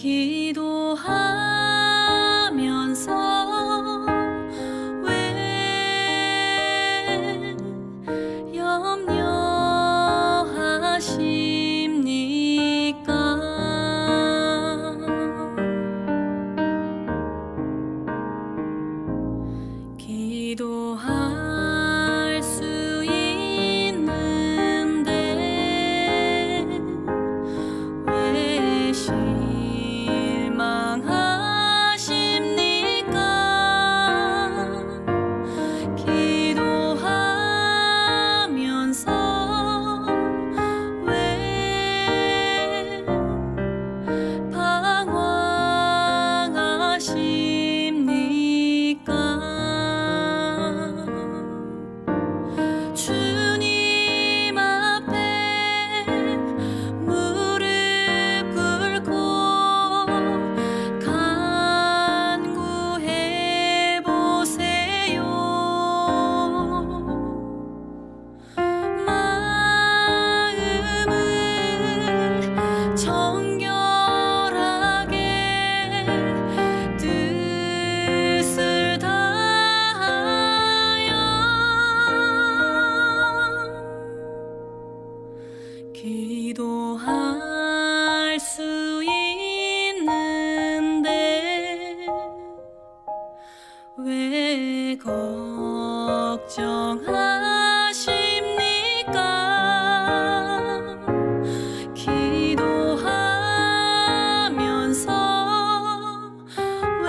기도하면서 왜 염려하십니까? 기도할 수 있는데 왜 실망하십니까? 기도하면서 왜 방황하십니까? 주님 앞에 무릎 꿇고 간구해 보세요. 마음을 정결하게 뜻을 다하여 기도할 수 있는데 왜 걱정하십니까? 기도하면서 왜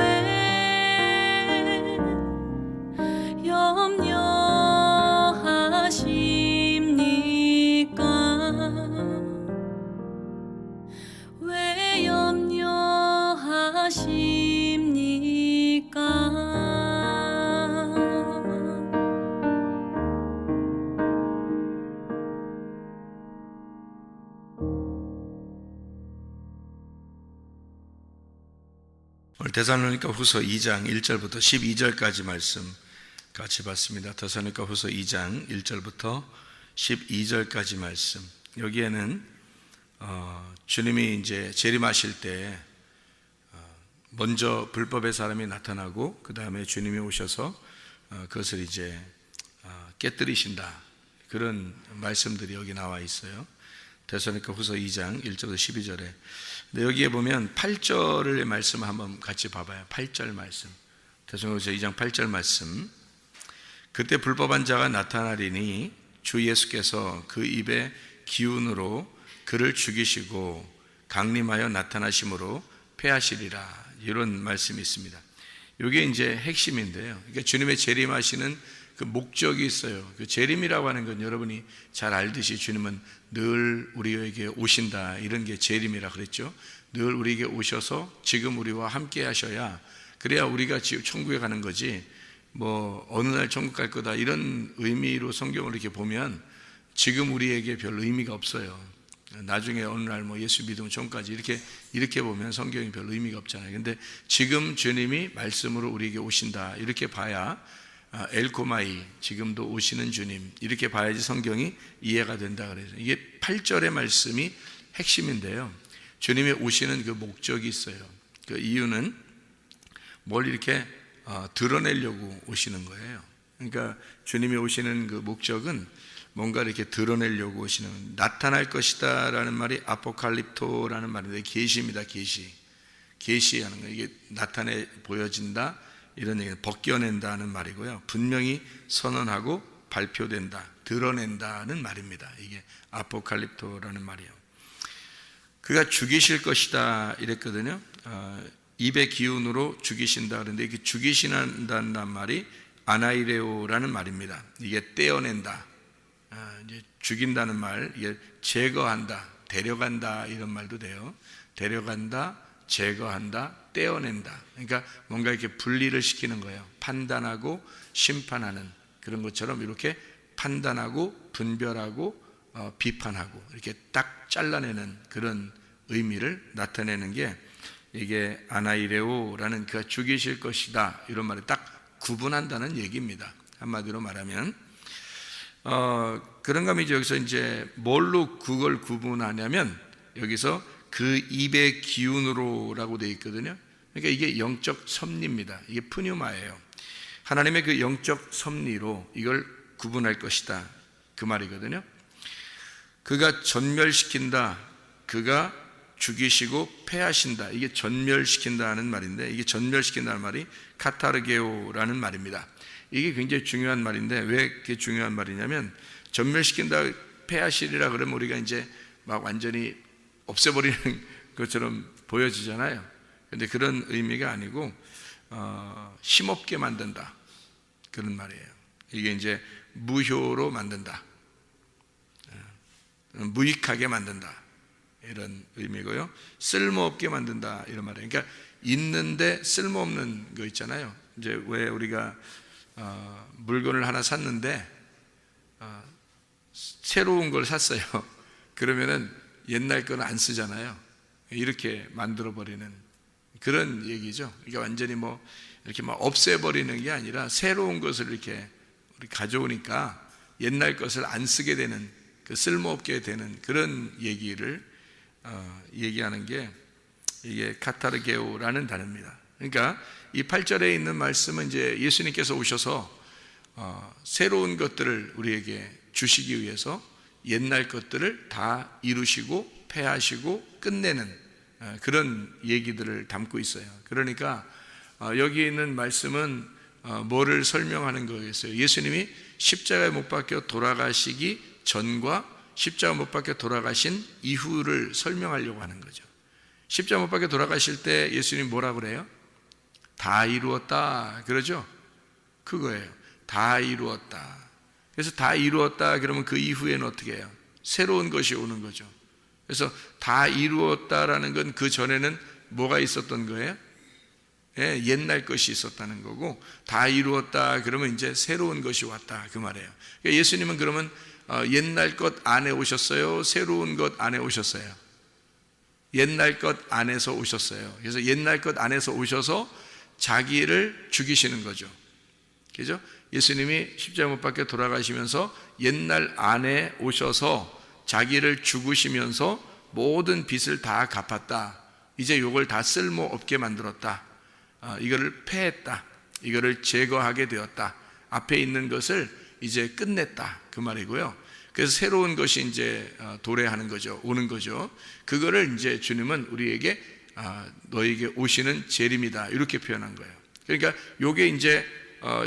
염려하십니까? 왜 오늘 데살로니가 후서 2장 1절부터 12절까지 말씀 같이 봤습니다. 데살로니가 후서 2장 1절부터 12절까지 말씀. 여기에는 주님이 이제 재림하실 때 먼저 불법의 사람이 나타나고 그 다음에 주님이 오셔서 그것을 이제 깨뜨리신다, 그런 말씀들이 여기 나와 있어요. 데살로니가 후서 2장 1절부터 12절에. 근데 여기에 보면 8절의 말씀 한번 같이 봐봐요. 8절 말씀. 데살로니가 후서 2장 8절 말씀. 그때 불법한 자가 나타나리니 주 예수께서 그 입의 기운으로 그를 죽이시고 강림하여 나타나심으로 패하시리라, 이런 말씀이 있습니다. 이게 이제 핵심인데요. 그러니까 주님의 재림하시는 그 목적이 있어요. 그 재림이라고 하는 건 여러분이 잘 알듯이 주님은 늘 우리에게 오신다, 이런 게 재림이라 그랬죠. 늘 우리에게 오셔서 지금 우리와 함께 하셔야, 그래야 우리가 지금 천국에 가는 거지, 뭐 어느 날 천국 갈 거다 이런 의미로 성경을 이렇게 보면 지금 우리에게 별 의미가 없어요. 나중에 어느 날 뭐 예수 믿으면 천국까지 이렇게 보면 성경이 별 의미가 없잖아요. 근데 지금 주님이 말씀으로 우리에게 오신다, 이렇게 봐야 엘코마이, 지금도 오시는 주님, 이렇게 봐야지 성경이 이해가 된다 그래서 이게 8절의 말씀이 핵심인데요. 주님이 오시는 그 목적이 있어요. 그 이유는 뭘 이렇게 드러내려고 오시는 거예요. 그러니까 주님이 오시는 그 목적은 뭔가 이렇게 드러내려고 오시는, 나타날 것이다 라는 말이 아포칼립토라는 말인데 계시입니다. 계시하는 거, 이게 나타내 보여진다, 이런 얘기는 벗겨낸다는 말이고요. 분명히 선언하고 발표된다, 드러낸다는 말입니다. 이게 아포칼립토라는 말이에요. 그가 죽이실 것이다 이랬거든요. 입의 기운으로 죽이신다 그런데 이게 죽이신다는 말이 아나이레오라는 말입니다. 이게 떼어낸다, 이제 죽인다는 말, 이게 제거한다, 데려간다, 이런 말도 돼요. 데려간다, 제거한다, 떼어낸다. 그러니까 뭔가 이렇게 분리를 시키는 거예요. 판단하고 심판하는 그런 것처럼 이렇게 판단하고 분별하고 비판하고 이렇게 딱 잘라내는 그런 의미를 나타내는 게 이게 아나이레오라는 그가 죽이실 것이다, 이런 말을 딱 구분한다는 얘기입니다. 한마디로 말하면 그런가 하면 여기서 이제 뭘로 그걸 구분하냐면 여기서 그 입의 기운으로라고 되어 있거든요. 그러니까 이게 영적 섭리입니다. 이게 푸뉴마예요. 하나님의 그 영적 섭리로 이걸 구분할 것이다, 그 말이거든요. 그가 전멸시킨다, 그가 죽이시고 패하신다. 이게 전멸시킨다는 말인데, 이게 전멸시킨다는 말이 카타르게오라는 말입니다. 이게 굉장히 중요한 말인데, 왜 그게 중요한 말이냐면, 전멸시킨다, 패하시리라 그러면 우리가 이제 막 완전히 없애버리는 것처럼 보여지잖아요. 근데 그런 의미가 아니고 힘없게 만든다, 그런 말이에요. 이게 이제 무효로 만든다, 무익하게 만든다, 이런 의미고요. 쓸모없게 만든다, 이런 말이에요. 그러니까 있는데 쓸모없는 거 있잖아요. 이제 왜 우리가 물건을 하나 샀는데 새로운 걸 샀어요. 그러면은 옛날 거는 안 쓰잖아요. 이렇게 만들어 버리는 그런 얘기죠. 이게 완전히 뭐 이렇게 막 없애버리는 게 아니라 새로운 것을 이렇게 우리 가져오니까 옛날 것을 안 쓰게 되는, 그 쓸모없게 되는 그런 얘기를 얘기하는 게 이게 카타르게오라는 단어입니다. 그러니까 이 8절에 있는 말씀은 이제 예수님께서 오셔서 새로운 것들을 우리에게 주시기 위해서 옛날 것들을 다 이루시고 패하시고 끝내는 그런 얘기들을 담고 있어요. 그러니까 여기 있는 말씀은 뭐를 설명하는 거겠어요? 예수님이 십자가에 못 박혀 돌아가시기 전과 십자가 못 박혀 돌아가신 이후를 설명하려고 하는 거죠. 십자가 못 박혀 돌아가실 때 예수님 뭐라고 그래요? 다 이루었다, 그러죠? 그거예요. 다 이루었다. 그래서 다 이루었다 그러면 그 이후에는 어떻게 해요? 새로운 것이 오는 거죠. 그래서 다 이루었다라는 건 그 전에는 뭐가 있었던 거예요? 예, 옛날 것이 있었다는 거고, 다 이루었다 그러면 이제 새로운 것이 왔다, 그 말이에요. 그러니까 예수님은 그러면 옛날 것 안에 오셨어요? 새로운 것 안에 오셨어요? 옛날 것 안에서 오셨어요. 그래서 옛날 것 안에서 오셔서 자기를 죽이시는 거죠. 그죠? 예수님이 십자가 못 박혀 돌아가시면서 옛날 안에 오셔서 자기를 죽으시면서 모든 빚을 다 갚았다. 이제 요걸 다 쓸모없게 만들었다. 이거를 패했다. 이거를 제거하게 되었다. 앞에 있는 것을 이제 끝냈다, 그 말이고요. 그래서 새로운 것이 이제 도래하는 거죠. 오는 거죠. 그거를 이제 주님은 우리에게 너에게 오시는 재림이다, 이렇게 표현한 거예요. 그러니까 요게 이제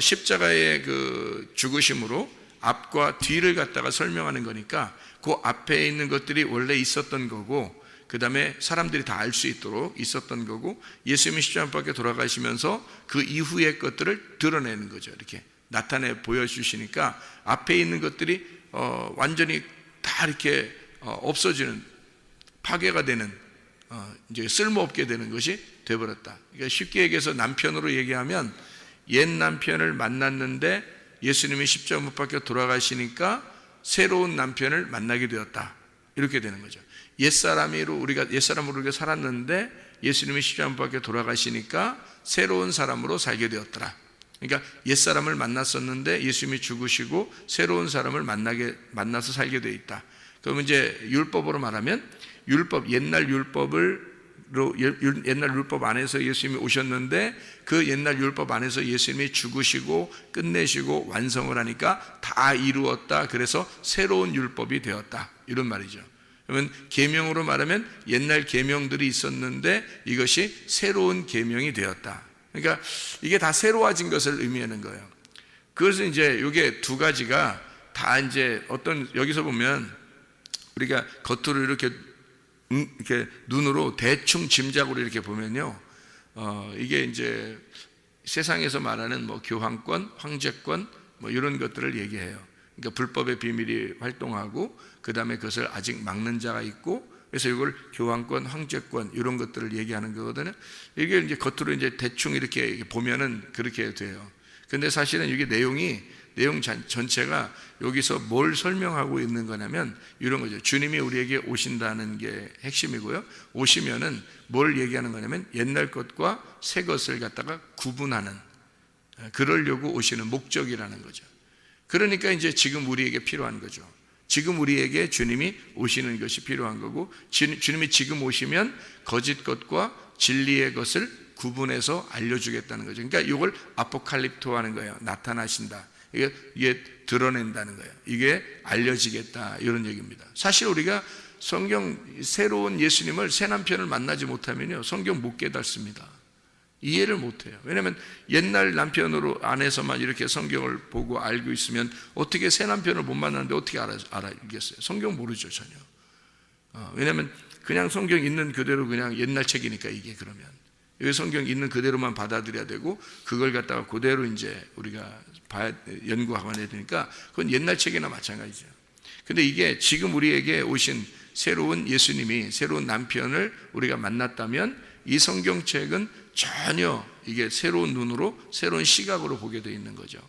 십자가의 그 죽으심으로 앞과 뒤를 갖다가 설명하는 거니까 그 앞에 있는 것들이 원래 있었던 거고, 그 다음에 사람들이 다 알 수 있도록 있었던 거고, 예수님이 십자가 밖에 돌아가시면서 그 이후의 것들을 드러내는 거죠. 이렇게 나타내 보여주시니까 앞에 있는 것들이 완전히 다 이렇게 없어지는, 파괴가 되는, 이제 쓸모없게 되는 것이 되어버렸다. 그러니까 쉽게 얘기해서 남편으로 얘기하면, 옛 남편을 만났는데 예수님이 십자가 못 박혀 돌아가시니까 새로운 남편을 만나게 되었다, 이렇게 되는 거죠. 옛사람으로 우리가 살았는데 예수님이 십자가 못 박혀 돌아가시니까 새로운 사람으로 살게 되었더라. 그러니까 옛사람을 만났었는데 예수님이 죽으시고 새로운 사람을 만나서 살게 되어 있다. 그러면 이제 율법으로 말하면 옛날 율법 안에서 예수님이 오셨는데 그 옛날 율법 안에서 예수님이 죽으시고 끝내시고 완성을 하니까 다 이루었다. 그래서 새로운 율법이 되었다, 이런 말이죠. 그러면 계명으로 말하면 옛날 계명들이 있었는데 이것이 새로운 계명이 되었다. 그러니까 이게 다 새로워진 것을 의미하는 거예요. 그것은 이제 이게 두 가지가 다 이제 여기서 보면 우리가 겉으로 이렇게 눈으로 대충 짐작으로 이렇게 보면요, 이게 이제 세상에서 말하는 뭐 교황권, 황제권 뭐 이런 것들을 얘기해요. 그러니까 불법의 비밀이 활동하고 그 다음에 그것을 아직 막는 자가 있고, 그래서 이걸 교황권, 황제권 이런 것들을 얘기하는 거거든요. 이게 이제 겉으로 이제 대충 이렇게 보면은 그렇게 돼요. 근데 사실은 이게 내용 전체가 여기서 뭘 설명하고 있는 거냐면 이런 거죠. 주님이 우리에게 오신다는 게 핵심이고요. 오시면은 뭘 얘기하는 거냐면 옛날 것과 새 것을 갖다가 구분하는, 그러려고 오시는 목적이라는 거죠. 그러니까 이제 지금 우리에게 필요한 거죠. 지금 우리에게 주님이 오시는 것이 필요한 거고, 주님이 지금 오시면 거짓 것과 진리의 것을 구분해서 알려주겠다는 거죠. 그러니까 이걸 아포칼립토 하는 거예요. 나타나신다. 이게 드러낸다는 거예요. 이게 알려지겠다, 이런 얘기입니다. 사실 우리가 성경 새로운 예수님을, 새 남편을 만나지 못하면요, 성경 못 깨닫습니다. 이해를 못해요. 왜냐하면 옛날 남편으로 안에서만 이렇게 성경을 보고 알고 있으면 어떻게 새 남편을 못 만나는데 어떻게 알겠어요? 성경 모르죠, 전혀. 왜냐하면 그냥 성경 있는 그대로 그냥 옛날 책이니까, 이게 그러면 여기 성경 있는 그대로만 받아들여야 되고, 그걸 갖다가 그대로 이제 우리가 연구하고 해야 되니까 그건 옛날 책이나 마찬가지죠. 근데 이게 지금 우리에게 오신 새로운 예수님이, 새로운 남편을 우리가 만났다면 이 성경책은 전혀 이게 새로운 눈으로, 새로운 시각으로 보게 되어 있는 거죠.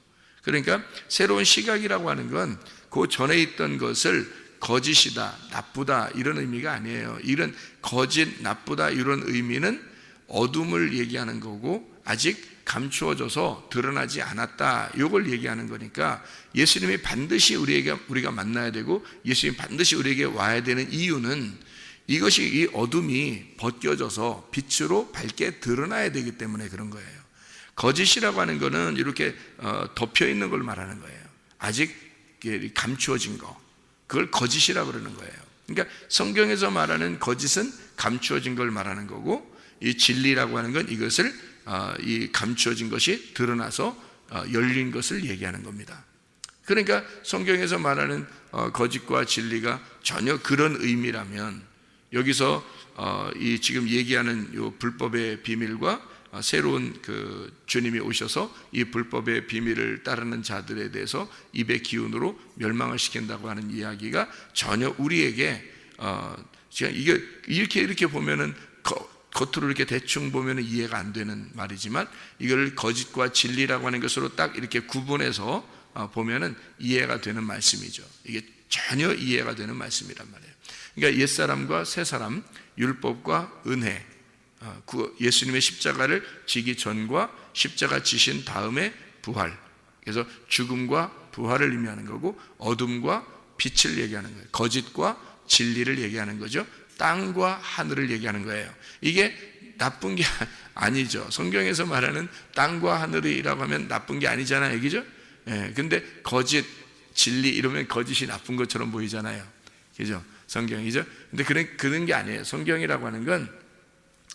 그러니까 새로운 시각이라고 하는 건 그 전에 있던 것을 거짓이다, 나쁘다, 이런 의미가 아니에요. 이런 거짓, 나쁘다, 이런 의미는 어둠을 얘기하는 거고, 아직 감추어져서 드러나지 않았다, 이걸 얘기하는 거니까, 예수님이 반드시 우리가 만나야 되고, 예수님이 반드시 우리에게 와야 되는 이유는 이것이, 이 어둠이 벗겨져서 빛으로 밝게 드러나야 되기 때문에 그런 거예요. 거짓이라고 하는 거는 이렇게 덮여 있는 걸 말하는 거예요. 아직 감추어진 거, 그걸 거짓이라고 그러는 거예요. 그러니까 성경에서 말하는 거짓은 감추어진 걸 말하는 거고, 이 진리라고 하는 건 이것을 이 감추어진 것이 드러나서 열린 것을 얘기하는 겁니다. 그러니까 성경에서 말하는 거짓과 진리가 전혀 그런 의미라면, 여기서 이 지금 얘기하는 이 불법의 비밀과 새로운 그 주님이 오셔서 이 불법의 비밀을 따르는 자들에 대해서 입의 기운으로 멸망을 시킨다고 하는 이야기가 전혀 우리에게 제가 이게 이렇게 보면은 겉으로 이렇게 대충 보면은 이해가 안 되는 말이지만, 이걸 거짓과 진리라고 하는 것으로 딱 이렇게 구분해서 보면은 이해가 되는 말씀이죠. 이게 전혀 이해가 되는 말씀이란 말이에요. 그러니까 옛사람과 새사람, 율법과 은혜, 예수님의 십자가를 지기 전과 십자가 지신 다음에 부활, 그래서 죽음과 부활을 의미하는 거고, 어둠과 빛을 얘기하는 거예요. 거짓과 진리를 얘기하는 거죠. 땅과 하늘을 얘기하는 거예요. 이게 나쁜 게 아니죠. 성경에서 말하는 땅과 하늘이라고 하면 나쁜 게 아니잖아요, 얘기죠. 근데 거짓, 진리 이러면 거짓이 나쁜 것처럼 보이잖아요, 그죠? 성경이죠. 근데 그런 게 아니에요. 성경이라고 하는 건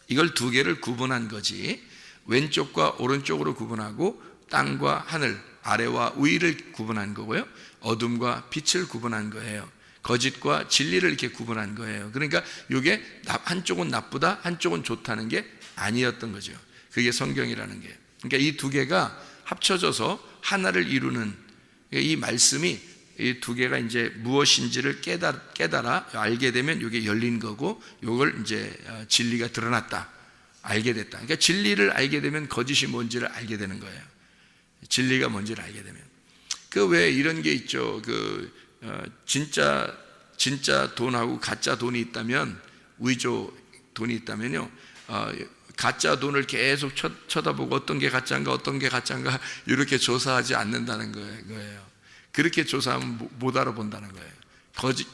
이걸 두 개를 구분한 거지, 왼쪽과 오른쪽으로 구분하고, 땅과 하늘, 아래와 위를 구분한 거고요, 어둠과 빛을 구분한 거예요. 거짓과 진리를 이렇게 구분한 거예요. 그러니까 이게 한쪽은 나쁘다, 한쪽은 좋다는 게 아니었던 거죠. 그게 성경이라는 게. 그러니까 이 두 개가 합쳐져서 하나를 이루는, 이 말씀이 이 두 개가 이제 무엇인지를 깨달아 알게 되면 이게 열린 거고, 이걸 이제 진리가 드러났다, 알게 됐다. 그러니까 진리를 알게 되면 거짓이 뭔지를 알게 되는 거예요. 진리가 뭔지를 알게 되면. 그 왜 이런 게 있죠. 진짜 돈하고 가짜 돈이 있다면, 위조 돈이 있다면요, 가짜 돈을 계속 쳐다보고 어떤 게 가짜인가 어떤 게 가짜인가 이렇게 조사하지 않는다는 거예요. 그렇게 조사하면 못 알아본다는 거예요.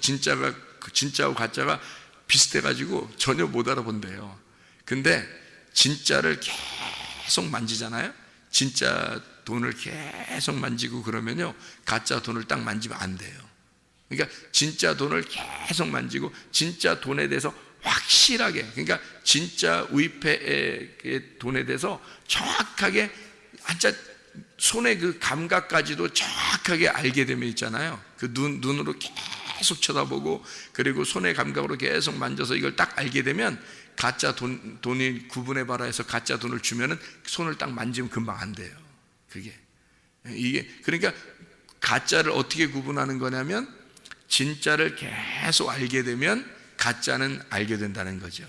진짜하고 가짜가 비슷해가지고 전혀 못 알아본대요. 근데 진짜를 계속 만지잖아요. 진짜 돈을 계속 만지고 그러면요, 가짜 돈을 딱 만지면 안 돼요. 그러니까 진짜 돈을 계속 만지고 진짜 돈에 대해서 확실하게, 그러니까 진짜 위패의 돈에 대해서 정확하게, 진짜 손의 그 감각까지도 정확하게 알게 되면 있잖아요. 그 눈으로 계속 쳐다보고, 그리고 손의 감각으로 계속 만져서 이걸 딱 알게 되면, 가짜 돈이 구분해봐라 해서 가짜 돈을 주면은 손을 딱 만지면 금방 안 돼요. 이게 그러니까 가짜를 어떻게 구분하는 거냐면, 진짜를 계속 알게 되면 가짜는 알게 된다는 거죠.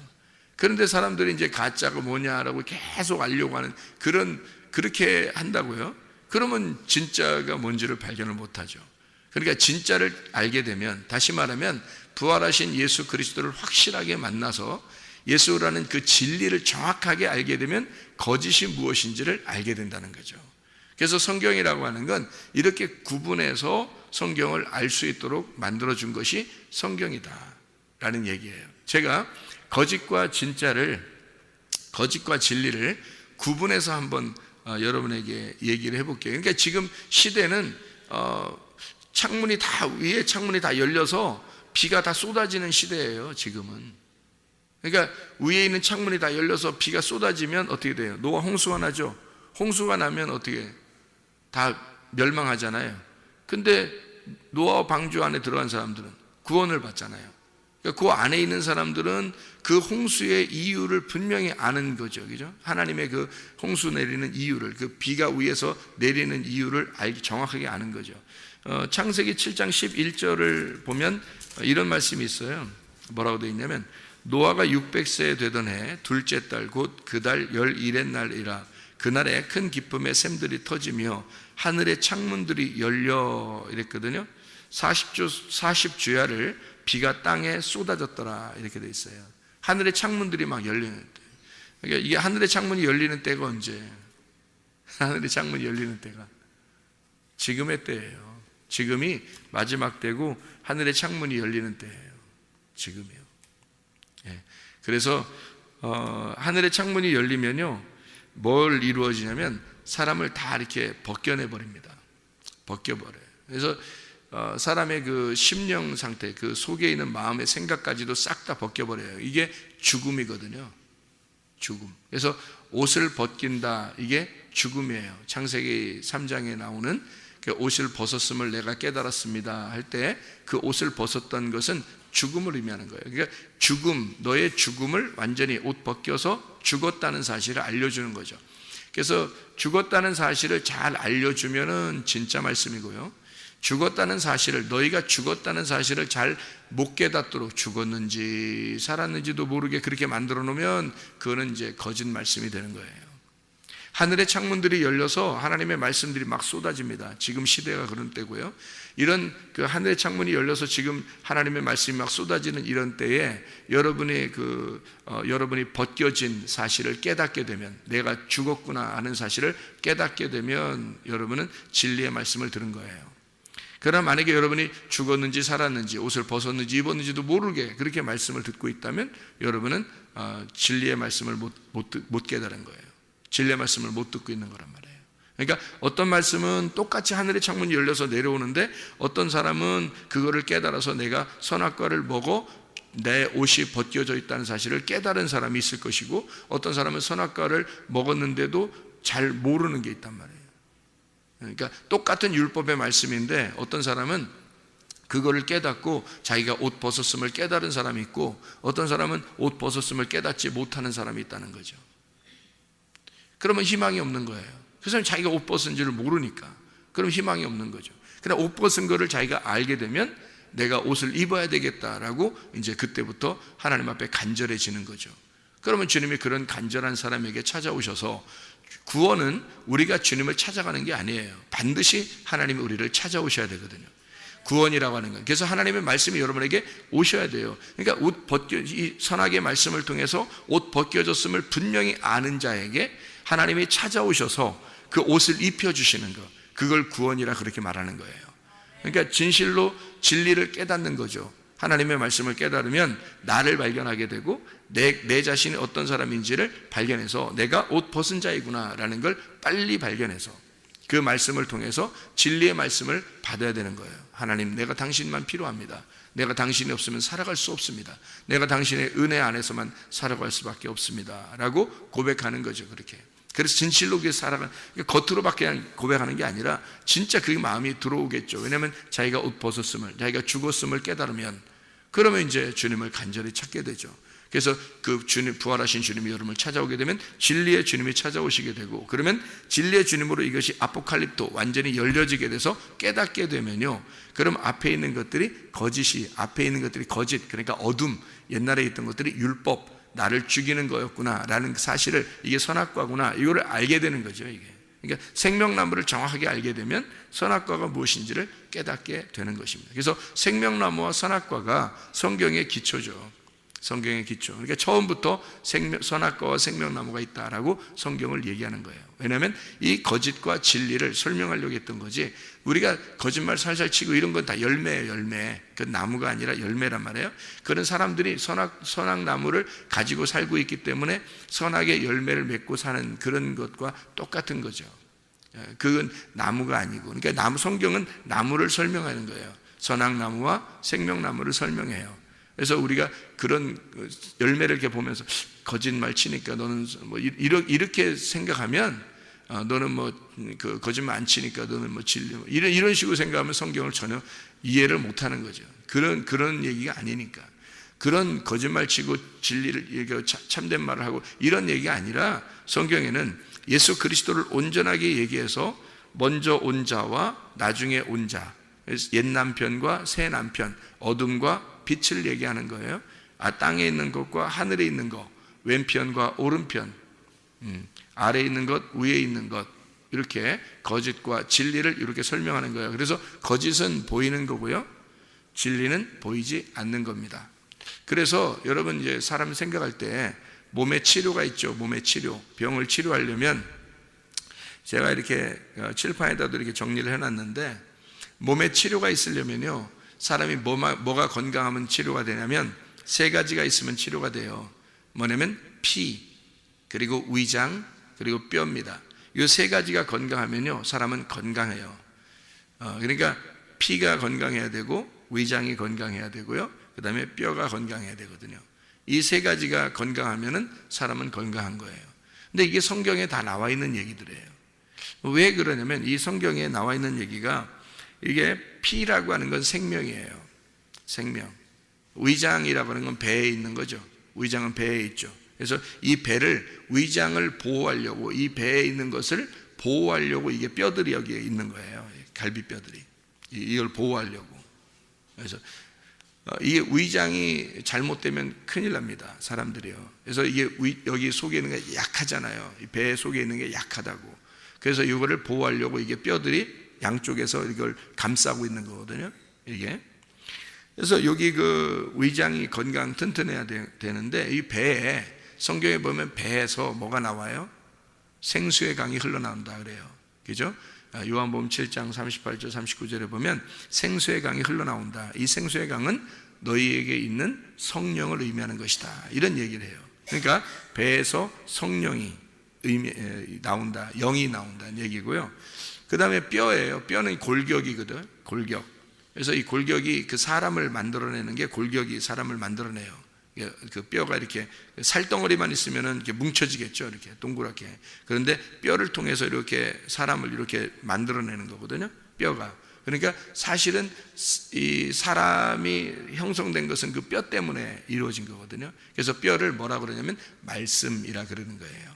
그런데 사람들이 이제 가짜가 뭐냐라고 계속 알려고 하는 그렇게 한다고요? 그러면 진짜가 뭔지를 발견을 못하죠. 그러니까 진짜를 알게 되면, 다시 말하면 부활하신 예수 그리스도를 확실하게 만나서 예수라는 그 진리를 정확하게 알게 되면 거짓이 무엇인지를 알게 된다는 거죠. 그래서 성경이라고 하는 건 이렇게 구분해서 성경을 알 수 있도록 만들어준 것이 성경이다 라는 얘기예요. 제가 거짓과 진리를 구분해서 한번 여러분에게 얘기를 해볼게요. 그러니까 지금 시대는 창문이 다 위에 창문이 다 열려서 비가 다 쏟아지는 시대예요. 지금은. 그러니까 위에 있는 창문이 다 열려서 비가 쏟아지면 어떻게 돼요? 노아 홍수가 나죠. 홍수가 나면 어떻게 다 멸망하잖아요. 근데 노아 방주 안에 들어간 사람들은 구원을 받잖아요. 그러니까 그 안에 있는 사람들은 그 홍수의 이유를 분명히 아는 거죠. 그죠? 하나님의 그 홍수 내리는 이유를, 그 비가 위에서 내리는 이유를 정확하게 아는 거죠. 창세기 7장 11절을 보면 이런 말씀이 있어요. 뭐라고 되어 있냐면, 노아가 600세 되던 해 둘째 달 곧 그 달 11의 날이라. 그날에 큰 기쁨의 샘들이 터지며 하늘의 창문들이 열려 이랬거든요. 40주야를 비가 땅에 쏟아졌더라 이렇게 돼 있어요. 하늘의 창문들이 막 열리는 때. 그러니까 이게 하늘의 창문이 열리는 때가 언제? 하늘의 창문이 열리는 때가 지금의 때예요. 지금이 마지막 때고 하늘의 창문이 열리는 때예요. 지금이요. 예. 그래서 하늘의 창문이 열리면요, 뭘 이루어지냐면 사람을 다 이렇게 벗겨내 버립니다. 벗겨버려요. 그래서 사람의 그 심령 상태, 그 속에 있는 마음의 생각까지도 싹 다 벗겨버려요. 이게 죽음이거든요. 죽음. 그래서 옷을 벗긴다, 이게 죽음이에요. 창세기 3장에 나오는 그 옷을 벗었음을 내가 깨달았습니다 할 때 그 옷을 벗었던 것은 죽음을 의미하는 거예요. 그러니까 죽음, 너의 죽음을 완전히 옷 벗겨서 죽었다는 사실을 알려주는 거죠. 그래서 죽었다는 사실을 잘 알려주면은 진짜 말씀이고요, 죽었다는 사실을, 너희가 죽었다는 사실을 잘 못 깨닫도록 죽었는지 살았는지도 모르게 그렇게 만들어 놓으면 그거는 이제 거짓 말씀이 되는 거예요. 하늘의 창문들이 열려서 하나님의 말씀들이 막 쏟아집니다. 지금 시대가 그런 때고요. 이런 그 하늘의 창문이 열려서 지금 하나님의 말씀이 막 쏟아지는 이런 때에 여러분이 여러분이 벗겨진 사실을 깨닫게 되면, 내가 죽었구나 하는 사실을 깨닫게 되면 여러분은 진리의 말씀을 들은 거예요. 그러나 만약에 여러분이 죽었는지 살았는지 옷을 벗었는지 입었는지도 모르게 그렇게 말씀을 듣고 있다면 여러분은 진리의 말씀을 못 깨달은 거예요. 진리의 말씀을 못 듣고 있는 거란 말이에요. 그러니까 어떤 말씀은 똑같이 하늘의 창문이 열려서 내려오는데 어떤 사람은 그거를 깨달아서 내가 선악과를 먹어 내 옷이 벗겨져 있다는 사실을 깨달은 사람이 있을 것이고, 어떤 사람은 선악과를 먹었는데도 잘 모르는 게 있단 말이에요. 그러니까 똑같은 율법의 말씀인데 어떤 사람은 그거를 깨닫고 자기가 옷 벗었음을 깨달은 사람이 있고, 어떤 사람은 옷 벗었음을 깨닫지 못하는 사람이 있다는 거죠. 그러면 희망이 없는 거예요. 그 사람이 자기가 옷 벗은 줄을 모르니까. 그럼 희망이 없는 거죠. 그러나 옷 벗은 거를 자기가 알게 되면 내가 옷을 입어야 되겠다라고 이제 그때부터 하나님 앞에 간절해지는 거죠. 그러면 주님이 그런 간절한 사람에게 찾아오셔서, 구원은 우리가 주님을 찾아가는 게 아니에요. 반드시 하나님이 우리를 찾아오셔야 되거든요. 구원이라고 하는 건. 그래서 하나님의 말씀이 여러분에게 오셔야 돼요. 그러니까 이 선악의 말씀을 통해서 옷 벗겨졌음을 분명히 아는 자에게 하나님이 찾아오셔서 그 옷을 입혀주시는 것, 그걸 구원이라 그렇게 말하는 거예요. 그러니까 진실로 진리를 깨닫는 거죠. 하나님의 말씀을 깨달으면 나를 발견하게 되고 내 자신이 어떤 사람인지를 발견해서 내가 옷 벗은 자이구나 라는 걸 빨리 발견해서 그 말씀을 통해서 진리의 말씀을 받아야 되는 거예요. 하나님, 내가 당신만 필요합니다. 내가 당신이 없으면 살아갈 수 없습니다. 내가 당신의 은혜 안에서만 살아갈 수밖에 없습니다 라고 고백하는 거죠. 그렇게. 그래서 진실로 그게 겉으로밖에 그냥 고백하는 게 아니라 진짜 그 마음이 들어오겠죠. 왜냐하면 자기가 옷 벗었음을, 자기가 죽었음을 깨달으면, 그러면 이제 주님을 간절히 찾게 되죠. 그래서 그 주님, 부활하신 주님이 여러분을 찾아오게 되면 진리의 주님이 찾아오시게 되고, 그러면 진리의 주님으로 이것이 아포칼립토, 완전히 열려지게 돼서 깨닫게 되면요, 그럼 앞에 있는 것들이 거짓, 그러니까 어둠, 옛날에 있던 것들이 율법, 나를 죽이는 거였구나 라는 사실을, 이게 선악과구나, 이거를 알게 되는 거죠. 이게 그러니까 생명나무를 정확하게 알게 되면 선악과가 무엇인지를 깨닫게 되는 것입니다. 그래서 생명나무와 선악과가 성경의 기초죠. 성경의 기초. 그러니까 처음부터 선악과와 생명나무가 있다라고 성경을 얘기하는 거예요. 왜냐하면 이 거짓과 진리를 설명하려고 했던 거지, 우리가 거짓말 살살 치고 이런 건 다 열매예요. 열매. 그 나무가 아니라 열매란 말이에요. 그런 사람들이 선악나무를 가지고 살고 있기 때문에 선악의 열매를 맺고 사는 그런 것과 똑같은 거죠. 그건 나무가 아니고, 그러니까 성경은 나무를 설명하는 거예요. 선악나무와 생명나무를 설명해요. 그래서 우리가 그런 열매를 이렇게 보면서 거짓말 치니까 너는 뭐 이렇게 생각하면, 너는 뭐 그 거짓말 안 치니까 너는 뭐 진리, 이런 식으로 생각하면 성경을 전혀 이해를 못하는 거죠. 그런 얘기가 아니니까. 그런 거짓말 치고 진리를 얘기하고 참된 말을 하고 이런 얘기가 아니라, 성경에는 예수 그리스도를 온전하게 얘기해서 먼저 온 자와 나중에 온 자, 옛 남편과 새 남편, 어둠과 빛을 얘기하는 거예요. 땅에 있는 것과 하늘에 있는 것, 왼편과 오른편, 아래에 있는 것, 위에 있는 것, 이렇게 거짓과 진리를 이렇게 설명하는 거예요. 그래서 거짓은 보이는 거고요, 진리는 보이지 않는 겁니다. 그래서 여러분, 이제 사람 생각할 때 몸에 치료가 있죠. 몸의 치료, 병을 치료하려면, 제가 이렇게 칠판에다도 이렇게 정리를 해놨는데, 몸에 치료가 있으려면요, 사람이 뭐가 건강하면 치료가 되냐면 세 가지가 있으면 치료가 돼요. 뭐냐면 피, 그리고 위장, 그리고 뼈입니다. 이 세 가지가 건강하면요, 사람은 건강해요. 그러니까 피가 건강해야 되고, 위장이 건강해야 되고요, 그 다음에 뼈가 건강해야 되거든요. 이 세 가지가 건강하면은 사람은 건강한 거예요. 근데 이게 성경에 다 나와 있는 얘기들이에요. 왜 그러냐면, 이 성경에 나와 있는 얘기가, 이게 피라고 하는 건 생명이에요. 생명. 위장이라고 하는 건 배에 있는 거죠. 위장은 배에 있죠. 그래서 이 배를, 위장을 보호하려고, 이 배에 있는 것을 보호하려고 이게 뼈들이 여기에 있는 거예요. 갈비뼈들이. 이걸 보호하려고. 그래서 이게 위장이 잘못되면 큰일 납니다, 사람들이요. 그래서 이게 여기 속에 있는 게 약하잖아요. 이 배 속에 있는 게 약하다고. 그래서 이거를 보호하려고 이게 뼈들이 양쪽에서 이걸 감싸고 있는 거거든요, 이게. 그래서 여기 그 위장이 건강 튼튼해야 되는데, 이 배에, 성경에 보면 배에서 뭐가 나와요? 생수의 강이 흘러나온다 그래요. 그죠? 요한복음 7장 38절 39절에 보면 생수의 강이 흘러나온다. 이 생수의 강은 너희에게 있는 성령을 의미하는 것이다, 이런 얘기를 해요. 그러니까 배에서 성령이 나온다, 영이 나온다는 얘기고요. 그 다음에 뼈예요. 뼈는 골격이거든, 골격. 그래서 이 골격이, 그 사람을 만들어내는 게 골격이 사람을 만들어내요. 그 뼈가 이렇게 살덩어리만 있으면은 이렇게 뭉쳐지겠죠, 이렇게 동그랗게. 그런데 뼈를 통해서 이렇게 사람을 이렇게 만들어내는 거거든요, 뼈가. 그러니까 사실은 이 사람이 형성된 것은 그 뼈 때문에 이루어진 거거든요. 그래서 뼈를 뭐라 그러냐면 말씀이라 그러는 거예요.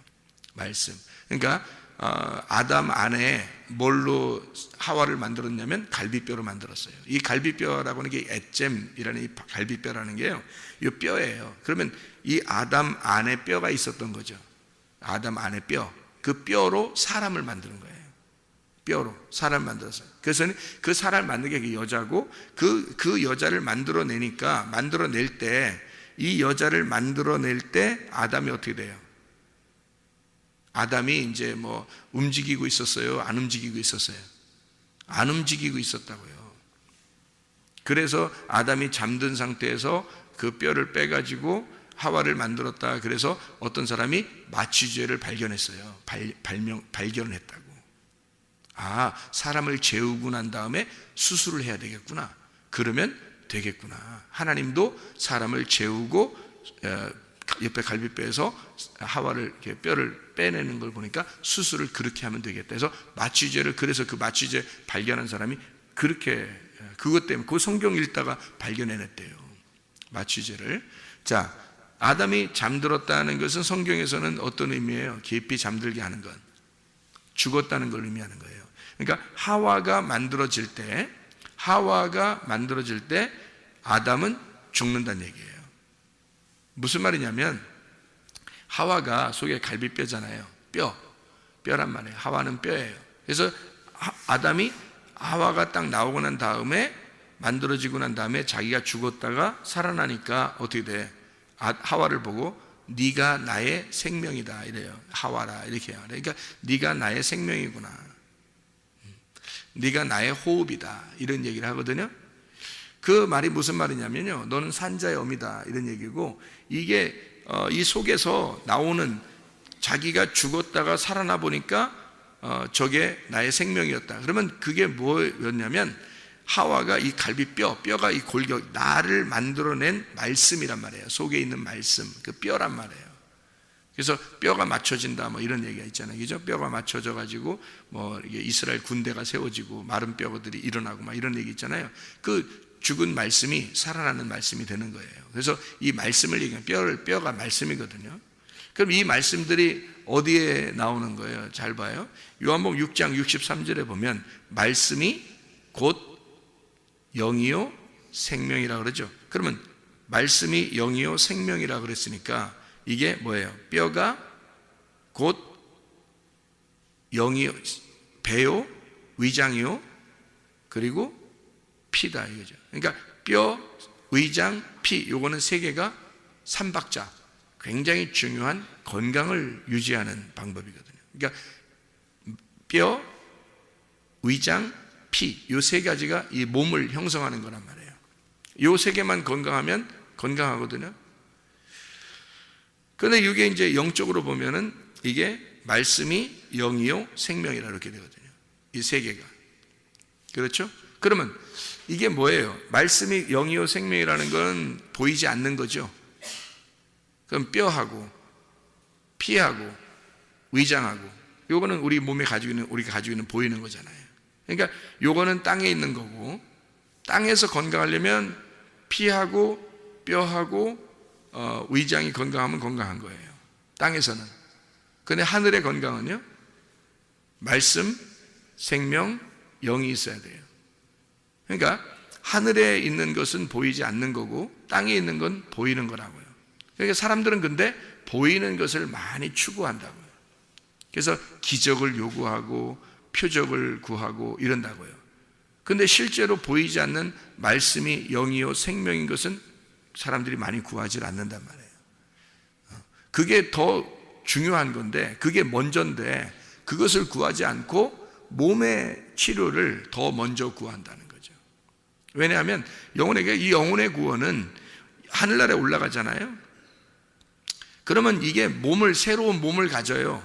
말씀. 그러니까 아담 안에 뭘로 하와를 만들었냐면 갈비뼈로 만들었어요. 이 갈비뼈라고 하는 게 에잼이라는 이 갈비뼈라는 게요, 이 뼈예요. 그러면 이 아담 안에 뼈가 있었던 거죠. 아담 안에 뼈, 그 뼈로 사람을 만드는 거예요. 뼈로 사람을 만들었어요. 그래서 그 사람을 만든 게 그 여자고, 그 여자를 만들어낼 때, 이 여자를 만들어낼 때 아담이 어떻게 돼요? 아담이 이제 뭐 움직이고 있었어요? 안 움직이고 있었어요? 안 움직이고 있었다고요. 그래서 아담이 잠든 상태에서 그 뼈를 빼가지고 하와를 만들었다. 그래서 어떤 사람이 마취제를 발견했어요. 발견을 했다고. 아, 사람을 재우고 난 다음에 수술을 해야 되겠구나. 그러면 되겠구나. 하나님도 사람을 재우고 옆에 갈비뼈에서 하와를 이렇게 뼈를 빼내는 걸 보니까 수술을 그렇게 하면 되겠다 해서 마취제를, 그래서 그 마취제 발견한 사람이 그렇게, 그것 때문에 그 성경 읽다가 발견해냈대요, 마취제를. 자, 아담이 잠들었다는 것은 성경에서는 어떤 의미예요? 깊이 잠들게 하는 것, 죽었다는 걸 의미하는 거예요. 그러니까 하와가 만들어질 때 아담은 죽는다는 얘기예요. 무슨 말이냐면, 하와가 속에 갈비뼈잖아요. 뼈란 말이에요. 하와는 뼈예요. 그래서 아담이 하와가 딱 나오고 난 다음에, 만들어지고 난 다음에 자기가 죽었다가 살아나니까 어떻게 돼? 하와를 보고 네가 나의 생명이다 이래요. 하와라 이렇게 해요. 그러니까 네가 나의 생명이구나, 네가 나의 호흡이다 이런 얘기를 하거든요. 그 말이 무슨 말이냐면요, 너는 산자의 어미다 이런 얘기고, 이게 이 속에서 나오는, 자기가 죽었다가 살아나 보니까 저게 나의 생명이었다. 그러면 그게 뭐였냐면 하와가 이 갈비뼈가 이 골격, 나를 만들어낸 말씀이란 말이에요. 속에 있는 말씀, 그 뼈란 말이에요. 그래서 뼈가 맞춰진다 뭐 이런 얘기가 있잖아요, 그죠? 뼈가 맞춰져 가지고 뭐 이게 이스라엘 군대가 세워지고 마른 뼈들이 일어나고 막 이런 얘기 있잖아요. 그 죽은 말씀이 살아나는 말씀이 되는 거예요. 그래서 이 말씀을 얘기하면 뼈가 말씀이거든요. 그럼 이 말씀들이 어디에 나오는 거예요? 잘 봐요. 요한복음 6장 63절에 보면 말씀이 곧 영이요 생명이라 그러죠. 그러면 말씀이 영이요 생명이라 그랬으니까 이게 뭐예요? 뼈가 곧 영이요, 배요, 위장이요, 그리고 피다 이거죠. 그러니까 뼈, 위장, 피, 요거는 세 개가 삼박자, 굉장히 중요한 건강을 유지하는 방법이거든요. 그러니까 뼈, 위장, 피, 요 세 가지가 이 몸을 형성하는 거란 말이에요. 요 세 개만 건강하면 건강하거든요. 그런데 이게 이제 영적으로 보면은 이게 말씀이 영이요 생명이라 이렇게 되거든요. 이 세 개가. 그렇죠? 그러면 이게 뭐예요? 말씀이 영이요 생명이라는 건 보이지 않는 거죠. 그럼 뼈하고 피하고 위장하고 요거는 우리 몸에 우리가 가지고 있는 보이는 거잖아요. 그러니까 요거는 땅에 있는 거고, 땅에서 건강하려면 피하고 뼈하고 위장이 건강하면 건강한 거예요, 땅에서는. 그런데 하늘의 건강은요, 말씀, 생명, 영이 있어야 돼요. 그러니까 하늘에 있는 것은 보이지 않는 거고 땅에 있는 건 보이는 거라고요. 그러니까 사람들은 근데 보이는 것을 많이 추구한다고요. 그래서 기적을 요구하고 표적을 구하고 이런다고요. 근데 실제로 보이지 않는 말씀이 영이요 생명인 것은 사람들이 많이 구하지 않는단 말이에요. 그게 더 중요한 건데, 그게 먼저인데 그것을 구하지 않고 몸의 치료를 더 먼저 구한다는 거죠. 왜냐하면 이 영혼의 구원은 하늘나라에 올라가잖아요. 그러면 이게 새로운 몸을 가져요.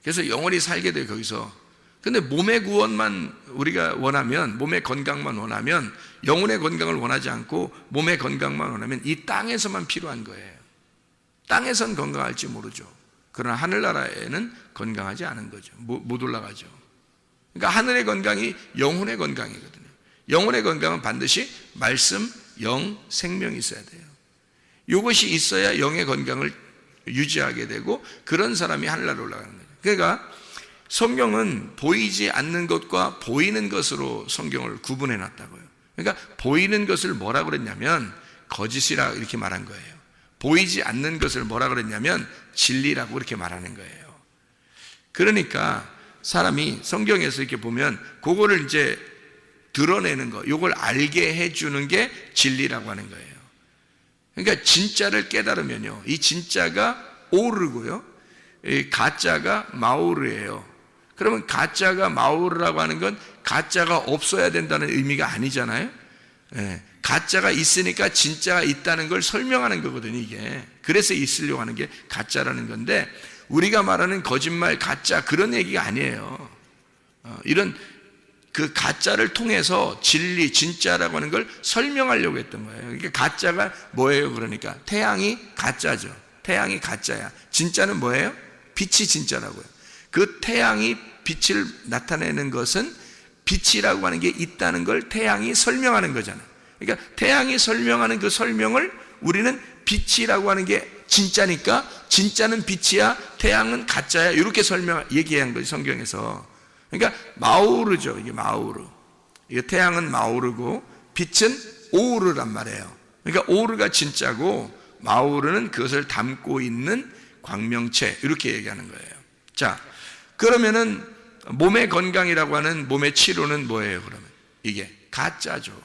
그래서 영원히 살게 돼요, 거기서. 근데 몸의 구원만 우리가 원하면, 몸의 건강만 원하면, 영혼의 건강을 원하지 않고 몸의 건강만 원하면 이 땅에서만 필요한 거예요. 땅에선 건강할지 모르죠. 그러나 하늘나라에는 건강하지 않은 거죠. 못 올라가죠. 그러니까 하늘의 건강이 영혼의 건강이거든요. 영혼의 건강은 반드시 말씀, 영, 생명이 있어야 돼요. 이것이 있어야 영의 건강을 유지하게 되고 그런 사람이 하늘나라로 올라가는 거죠. 그러니까 성경은 보이지 않는 것과 보이는 것으로 성경을 구분해 놨다고요. 그러니까 보이는 것을 뭐라 그랬냐면 거짓이라 이렇게 말한 거예요. 보이지 않는 것을 뭐라 그랬냐면 진리라고 이렇게 말하는 거예요. 그러니까 사람이 성경에서 이렇게 보면 그거를 이제 드러내는 거, 이걸 알게 해주는 게 진리라고 하는 거예요. 그러니까 진짜를 깨달으면요, 이 진짜가 오르고요, 이 가짜가 마오르예요. 그러면 가짜가 마오르라고 하는 건 가짜가 없어야 된다는 의미가 아니잖아요. 가짜가 있으니까 진짜가 있다는 걸 설명하는 거거든요, 이게. 그래서 있으려고 하는 게 가짜라는 건데, 우리가 말하는 거짓말, 가짜, 그런 얘기가 아니에요. 이런 그 가짜를 통해서 진리, 진짜라고 하는 걸 설명하려고 했던 거예요. 그러니까 가짜가 뭐예요? 그러니까 태양이 가짜죠. 태양이 가짜야. 진짜는 뭐예요? 빛이 진짜라고요. 그 태양이 빛을 나타내는 것은 빛이라고 하는 게 있다는 걸 태양이 설명하는 거잖아요. 그러니까 태양이 설명하는 그 설명을 우리는 빛이라고 하는 게 진짜니까 진짜는 빛이야, 태양은 가짜야, 이렇게 얘기한 거지, 성경에서. 그러니까 마오르죠, 이게 마오르. 이게 태양은 마오르고 빛은 오르란 말이에요. 그러니까 오르가 진짜고 마오르는 그것을 담고 있는 광명체, 이렇게 얘기하는 거예요. 자, 그러면은 몸의 건강이라고 하는 몸의 치료는 뭐예요? 그러면 이게 가짜죠.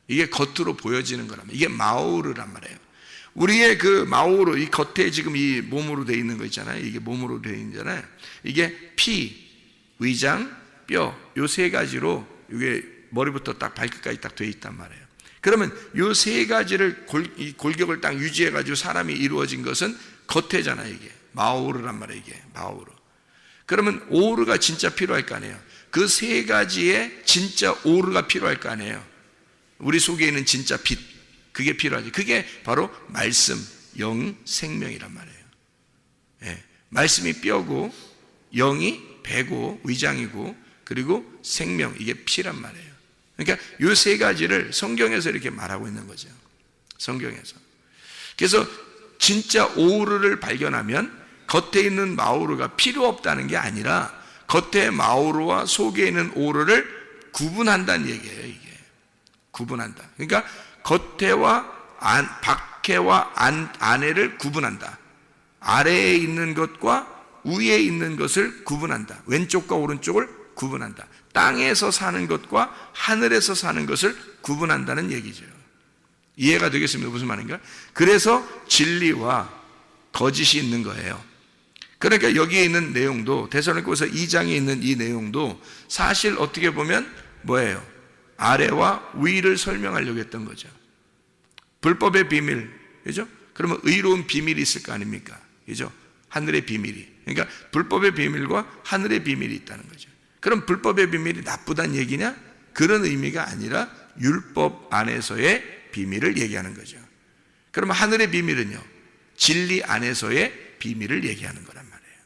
이게 겉으로 보여지는 거라면 이게 마오르란 말이에요. 우리의 그 마오로, 이 겉에 지금 이 몸으로 되어 있는 거 있잖아요. 이게 몸으로 되어 있잖아요. 이게 피, 위장, 뼈, 요 세 가지로 이게 머리부터 딱 발끝까지 딱 되어 있단 말이에요. 그러면 요 세 가지를 이 골격을 딱 유지해 가지고 사람이 이루어진 것은 겉에잖아요. 이게 마오르란 말이에요. 이게 마오르. 그러면 오르가 진짜 필요할 거 아니에요. 그 세 가지의 진짜 오르가 필요할 거 아니에요. 우리 속에 있는 진짜 빛, 그게 필요하지. 그게 바로 말씀, 영, 생명이란 말이에요. 예, 말씀이 뼈고, 영이 배고, 위장이고, 그리고 생명, 이게 피란 말이에요. 그러니까 이 세 가지를 성경에서 이렇게 말하고 있는 거죠. 성경에서. 그래서 진짜 오르를 발견하면 겉에 있는 마오르가 필요 없다는 게 아니라 겉에 마오르와 속에 있는 오르를 구분한다는 얘기예요. 이게 구분한다. 그러니까 겉에와 밖에와 안에를 구분한다. 아래에 있는 것과 위에 있는 것을 구분한다. 왼쪽과 오른쪽을 구분한다. 땅에서 사는 것과 하늘에서 사는 것을 구분한다는 얘기죠. 이해가 되겠습니까? 무슨 말인가? 그래서 진리와 거짓이 있는 거예요. 그러니까 여기에 있는 내용도, 데살로니가서 2장에 있는 이 내용도 사실 어떻게 보면 뭐예요? 아래와 위를 설명하려고 했던 거죠. 불법의 비밀, 그죠? 그러면 의로운 비밀이 있을 거 아닙니까? 그죠? 하늘의 비밀이. 그러니까 불법의 비밀과 하늘의 비밀이 있다는 거죠. 그럼 불법의 비밀이 나쁘다는 얘기냐? 그런 의미가 아니라 율법 안에서의 비밀을 얘기하는 거죠. 그러면 하늘의 비밀은요, 진리 안에서의 비밀을 얘기하는 거란 말이에요.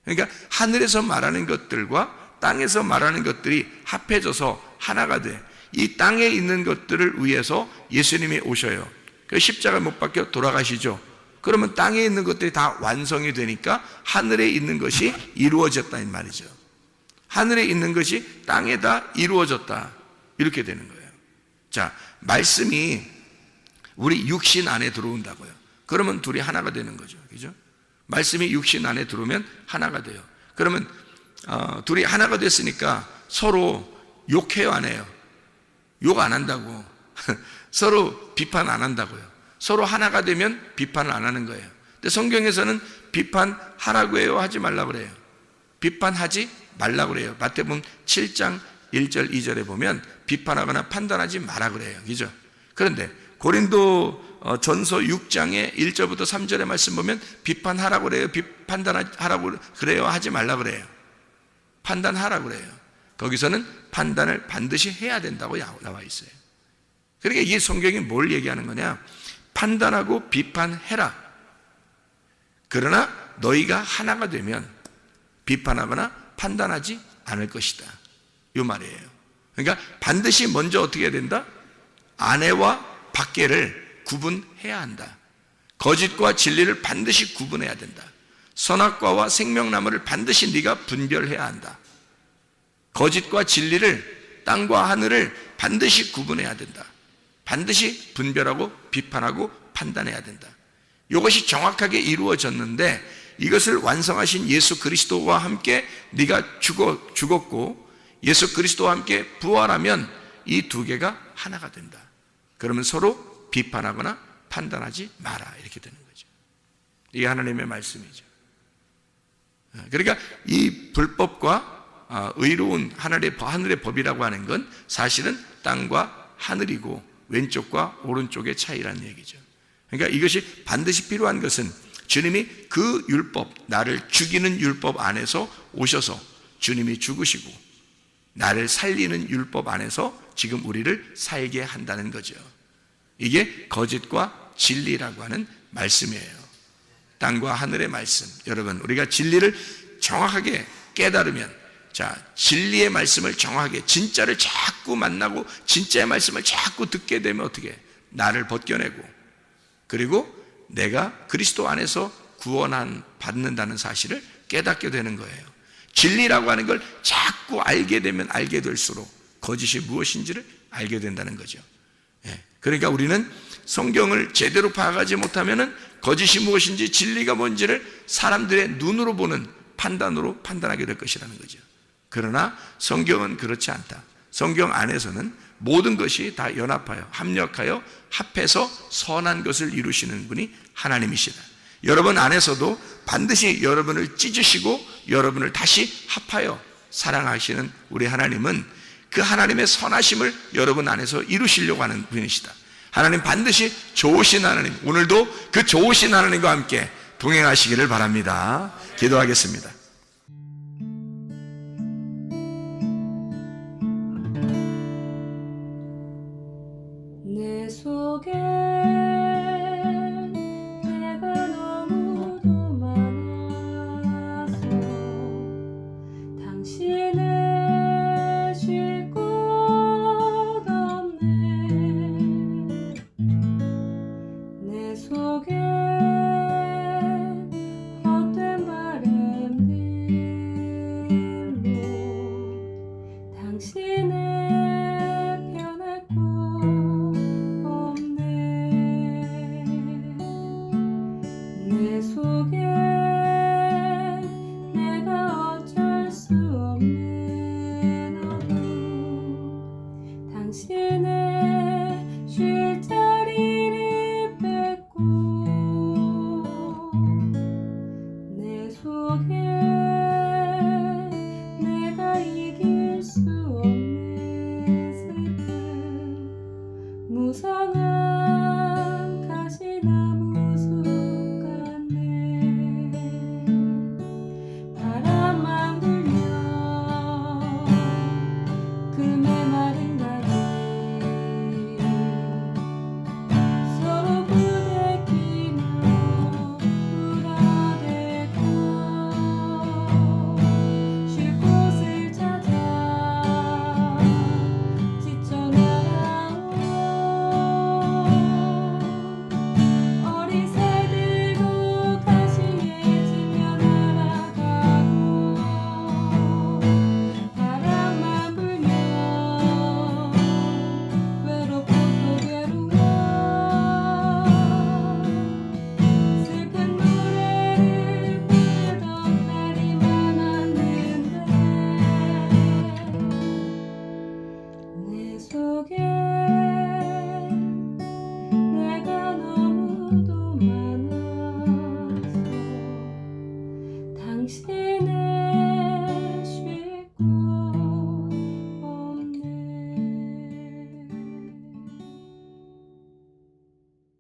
그러니까 하늘에서 말하는 것들과 땅에서 말하는 것들이 합해져서 하나가 돼. 이 땅에 있는 것들을 위해서 예수님이 오셔요. 그 십자가 못 박혀 돌아가시죠. 그러면 땅에 있는 것들이 다 완성이 되니까 하늘에 있는 것이 이루어졌다는 말이죠. 하늘에 있는 것이 땅에다 이루어졌다. 이렇게 되는 거예요. 자, 말씀이 우리 육신 안에 들어온다고요. 그러면 둘이 하나가 되는 거죠. 그죠? 말씀이 육신 안에 들어오면 하나가 돼요. 그러면 둘이 하나가 됐으니까 서로 욕해요, 안 해요? 욕 안 한다고. 서로 비판 안 한다고요. 서로 하나가 되면 비판을 안 하는 거예요. 근데 성경에서는 비판하라고 해요, 하지 말라고 그래요? 비판하지 말라고 그래요. 마태복음 7장 1절 2절에 보면 비판하거나 판단하지 마라 그래요. 그죠? 그런데 고린도 전서 6장의 1절부터 3절의 말씀 보면 비판하라고 그래요? 판단하라고 그래요? 하지 말라고 그래요? 판단하라고 그래요. 거기서는 판단을 반드시 해야 된다고 나와 있어요. 그러니까 이 성경이 뭘 얘기하는 거냐? 판단하고 비판해라. 그러나 너희가 하나가 되면 비판하거나 판단하지 않을 것이다. 이 말이에요. 그러니까 반드시 먼저 어떻게 해야 된다? 안에와 밖에를 구분해야 한다. 거짓과 진리를 반드시 구분해야 된다. 선악과와 생명나무를 반드시 네가 분별해야 한다. 거짓과 진리를, 땅과 하늘을 반드시 구분해야 된다. 반드시 분별하고 비판하고 판단해야 된다. 이것이 정확하게 이루어졌는데 이것을 완성하신 예수 그리스도와 함께 네가 죽었고 예수 그리스도와 함께 부활하면 이 두 개가 하나가 된다. 그러면 서로 비판하거나 판단하지 마라. 이렇게 되는 거죠. 이게 하나님의 말씀이죠. 그러니까 이 불법과 의로운 하늘의 법이라고 하는 건 사실은 땅과 하늘이고 왼쪽과 오른쪽의 차이라는 얘기죠. 그러니까 이것이 반드시 필요한 것은 주님이 그 율법, 나를 죽이는 율법 안에서 오셔서 주님이 죽으시고 나를 살리는 율법 안에서 지금 우리를 살게 한다는 거죠. 이게 거짓과 진리라고 하는 말씀이에요. 땅과 하늘의 말씀. 여러분, 우리가 진리를 정확하게 깨달으면, 자, 진리의 말씀을 정확하게, 진짜를 자꾸 만나고 진짜의 말씀을 자꾸 듣게 되면 어떻게 해? 나를 벗겨내고, 그리고 내가 그리스도 안에서 구원 받는다는 사실을 깨닫게 되는 거예요. 진리라고 하는 걸 자꾸 알게 되면 알게 될수록 거짓이 무엇인지를 알게 된다는 거죠. 그러니까 우리는 성경을 제대로 파악하지 못하면 거짓이 무엇인지 진리가 뭔지를 사람들의 눈으로 보는 판단으로 판단하게 될 것이라는 거죠. 그러나 성경은 그렇지 않다. 성경 안에서는 모든 것이 다 연합하여 합력하여 합해서 선한 것을 이루시는 분이 하나님이시다. 여러분 안에서도 반드시 여러분을 찢으시고 여러분을 다시 합하여 사랑하시는 우리 하나님은 그 하나님의 선하심을 여러분 안에서 이루시려고 하는 분이시다. 하나님 반드시 좋으신 하나님, 오늘도 그 좋으신 하나님과 함께 동행하시기를 바랍니다. 기도하겠습니다. 내 속에 내가 너무도 많아서 당신을 쉴 곳 없네. 내 속에 헛된 바램들로 당신을 변할 곳 없네. 내 속에 내가 어쩔 수 없는 어둠, 당신의 쉴 자리를 뺏고 내 속에